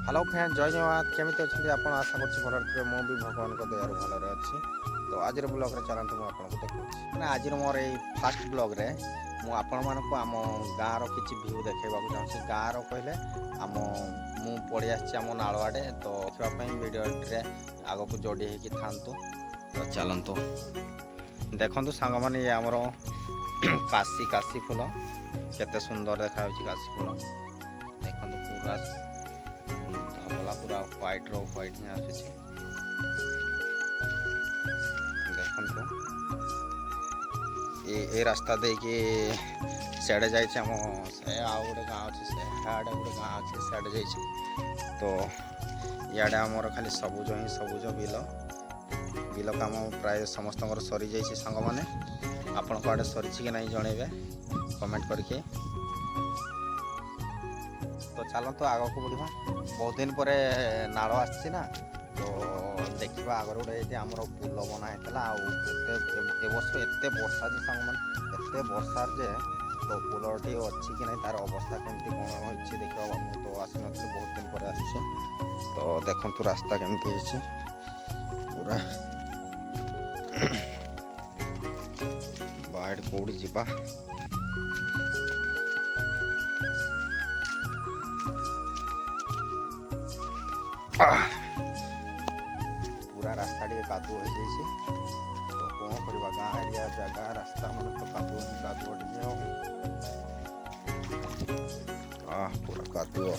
Hello friend जय जगन्नाथ केमिति अच्छे आप आशा कर भल थे मुझे भगवान दयार भलରେ अच्छी तो आज ब्लॉग चलते मुझे आपको देखा ना आज मोर ये फास्ट ब्लॉग रे मुझे आम गाँव कि भ्यू देखा चाहूँगी गाँव कहले आम मु पड़ी आम नाल आड़े तो देखापी भिडियो आग को जोड़ी होगी था तो चलतु देखु सांग मैंने ये आमर काशी काशी फूल केते सुंदर देखा काशी फूल देखो पूरा पूरा व्हाइट रो व्हाइट में आसे देखो ये रास्ता दे कि सियाड़े जाम से आउ गोटे गाँव अच्छे सियाड़े गोटे गाँव अच्छे सियाड़े जा तो इे आमर खाली सबुज ही सबुज बिल बिल काम प्राय समस्त सरी जाइए सांग मैंने आपण आड़े सरी कि नहीं जनइबे कमेंट करके तो चलते आग को बढ़ा बहुत दिन पर नाल आसी ना तो देखा आगर गोटे आमर पुल बनाई वर्ष एत वर्षा जे सांग मैंने एत वर्षा जे तो पुलटी अच्छी कि नहीं तार अवस्था केमती कौन हो देखा तो आसी न बहुत दिन पर आस तो देखु रास्ता केमती पूरा बाहर कौड़ी जीवा पूरा रास्ता टे कादुआ हो जाए तो कौन करवा गाँ एरिया जगह रास्ता मन तो कादुआ पूरा कादुआ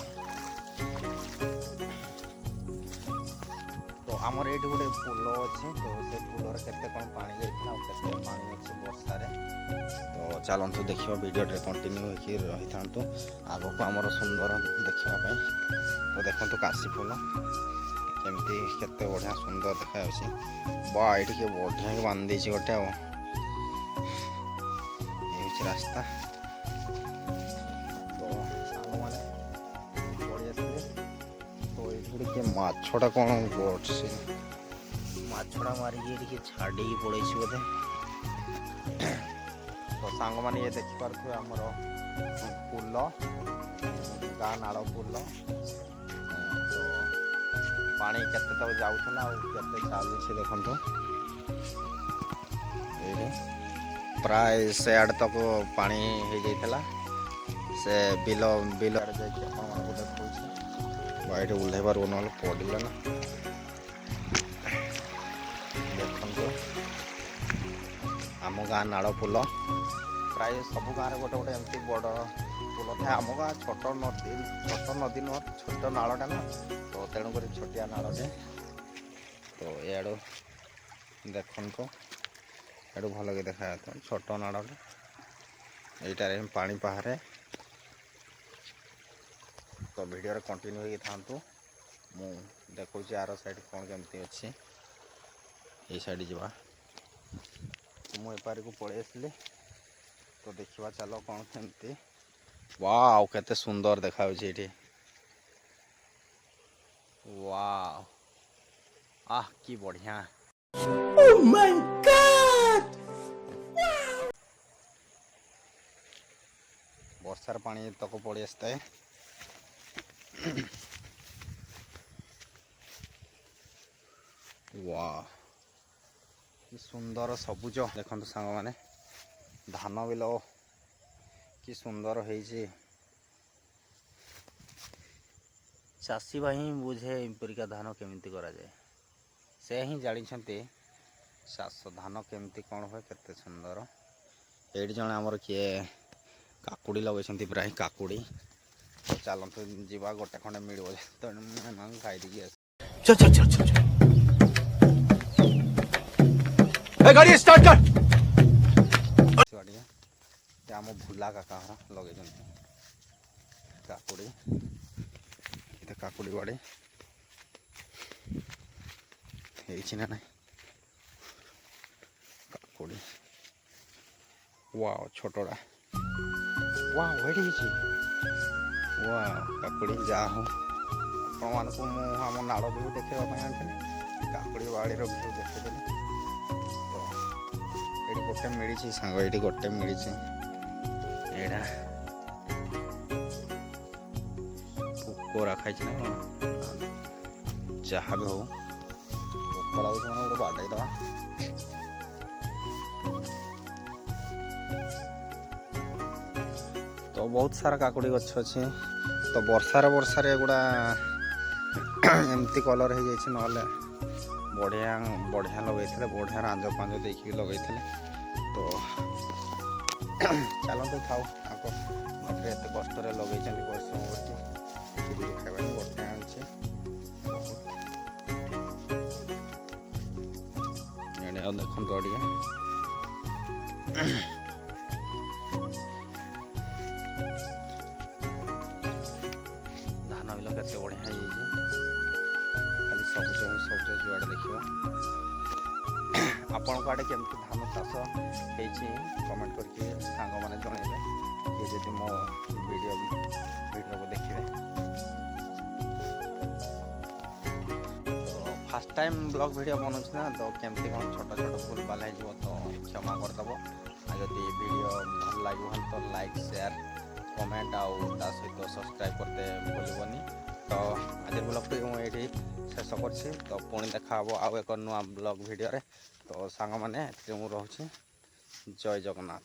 तो आमर ये गोटे पुल अच्छे तो से पुलर केते कौन पानी जाइए केते पानी अच्छे वर्षा तो चलतु देखा वीडियो कंटिन्यू होकर रही था आग को आमर सुंदर देखापी तो देखो काशी फूल केमती केते बढ़िया सुंदर देखा बा ये बढ़िया बांधी गोटे रास्ता तो सांग मैंने पड़ी तो ये मछटा कौन से मछटा मारिकी छाड़ी पड़े बोधे तो सांग मैंने ये देखिपे आमर पुल गाँ नाड़ पुल पानी केते तक जाऊला केते चलुचे देखो ये प्राय सेआड़ तक पानी हो जाता से बिल बिल देखा बाइट ओह्ल पार ना पड़ा ना देखो आम गाँ नाड़ पुल प्राय सब गाँव गोटे गोटे एमती बड़ पुल था आम गाँ छोट नदी नुह छोट नालटा ना तो तेणुक छोटिया नालटे तो याड़ू देखु याड़ू भल कि देखा छोट नालटे यहीटारे पानी बाहर तो वीडियो कंटिन्यू होगी था मु देखो आर साइड कौन केमती अच्छी ये साइड जावा तो मुझे एपार को पड़े आसली तो देखा चलो कौन केमती वाव केते सुंदर देखा ये वाव आह की बढ़िया ओह माय गॉड वर्षार पानी तक पड़ी आसता है वाह कि सुंदर सबुज देखो सांग मैंने धान बिल कि सुंदर है चाषी भाई बुझे परिका धान केमिति करा जाए से ही जानी चाष धान केमिति कौन हुए केते सुंदर ये जन आमर किए काकुड़ी लगे प्राय काकुड़ी तो चलते जीवा गोटे खंडे मिल तो खाई गाड़ी स्टार्ट कर आम भुला काका लगे काकुड़ी काकुड़ी बाड़ी ना ना काकुड़ी वाह छोटड़ा वाह वेट वाह काकुड़ी जा हो अपन को आम नाड़ भी देखापी आनी काकुड़ी बाड़ी भ्यू देखी तो ये गोटे मिली सांग ये गोटे मिली पोक रखाई ना ଯାହା ବି ହଉ ଭୋକ ଲାଗୁଛି ମାନେ ଗୋଟେ ବାଡ଼େଇ ଦେବା। ତ ବହୁତ ସାରା କାକୁଡ଼ି ଗଛ ଅଛି। ତ ବର୍ଷାରେ ଏଗୁଡ଼ା ଏମିତି କଲର୍ ହେଇଯାଇଛି, ନହେଲେ ବଢ଼ିଆ ଲଗେଇଥିଲେ, ବଢ଼ିଆ ରାଞ୍ଜ ଫାଞ୍ଜ ଦେଇକି ଲଗେଇଥିଲେ। ତ ଚାଲନ୍ତୁ ଥାଉ, ତାଙ୍କ ଘରେ ଏତେ କଷ୍ଟରେ ଲଗେଇଛନ୍ତି ପରିଶ୍ରମ କରିକି, କ୍ଷୀରି ଖାଇବାକୁ ବଢ଼ିଆ ଆଣିଛି। ଏଣେ ଆଉ ଦେଖନ୍ତୁ ଆଉ ଟିକେ ଧାନ ବିଲ କେତେ ବଢ଼ିଆ ହେଇଯାଇଛି, ଖାଲି ସବୁଜ ଯୁଆଡ଼େ ଦେଖିବ। ଆପଣଙ୍କ ଆଡ଼େ କେମିତି ଧାନ ଚାଷ ହେଇଛି କମେଣ୍ଟ କରିକି ସାଙ୍ଗମାନେ ଜଣେଇବେ, କିଏ ଯଦି ମୋ ଭିଡ଼ିଓକୁ ଦେଖିବେ। ତ ଫାର୍ଷ୍ଟ ଟାଇମ୍ ବ୍ଲଗ୍ ଭିଡ଼ିଓ ବନଉଛି ନା, ତ କେମିତି କ'ଣ ଛୋଟ ଭୁଲ ଭାଲ ହେଇଯିବ ତ କ୍ଷମା କରିଦେବ। ଆଉ ଯଦି ଭିଡ଼ିଓ ଭଲ ଲାଗିବ ତ ଲାଇକ୍, ସେୟାର, କମେଣ୍ଟ ଆଉ ତା ସହିତ ସବସ୍କ୍ରାଇବ୍ କରତେ ଭୁଲିବନି। ତ ଆଜିର ବ୍ଲଗ୍ଟି ମୁଁ ଏଇଠି ଶେଷ କରିଛି। ତ ପୁଣି ଦେଖା ହେବ ଆଉ ଏକ ନୂଆ ବ୍ଲଗ୍ ଭିଡ଼ିଓରେ। ତ ସାଙ୍ଗମାନେ ଏଥିରେ ମୁଁ ରହୁଛି। ଜୟ ଜଗନ୍ନାଥ।